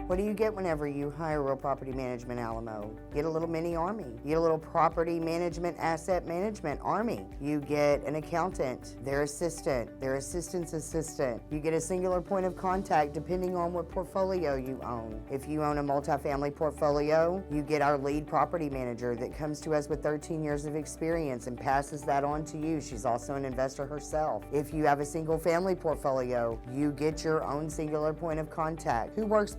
What do you get whenever you hire Real Property Management Alamo? You get a little mini army. You get a little property management, asset management army. You get an accountant, their assistant, their assistant's assistant. You get a singular point of contact depending on what portfolio you own. If you own a multifamily portfolio, you get our lead property manager that comes to us with 13 years of experience and passes that on to you. She's also an investor herself. If you have a single family portfolio, you get your own singular point of contact. Who works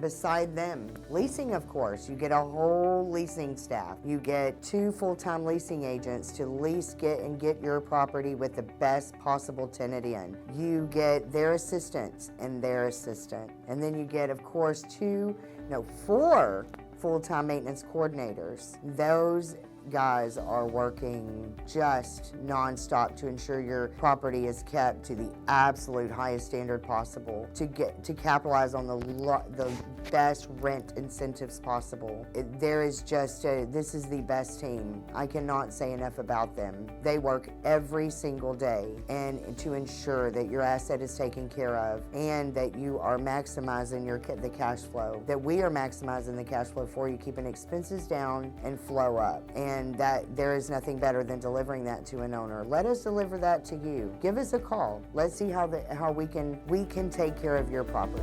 beside them? Leasing, of course. You get a whole leasing staff. You get 2 full-time leasing agents to lease, get your property with the best possible tenant in. You get their assistants and their assistant. And then you get, of course, 4 full-time maintenance coordinators. Those guys are working just nonstop to ensure your property is kept to the absolute highest standard possible to capitalize on the best rent incentives possible. This is the best team. I cannot say enough about them. They work every single day and to ensure that your asset is taken care of and that you are maximizing the cash flow, that we are maximizing the cash flow for you, keeping expenses down and flow up. And that there is nothing better than delivering that to an owner. Let us deliver that to you. Give us a call. Let's see how we can take care of your property.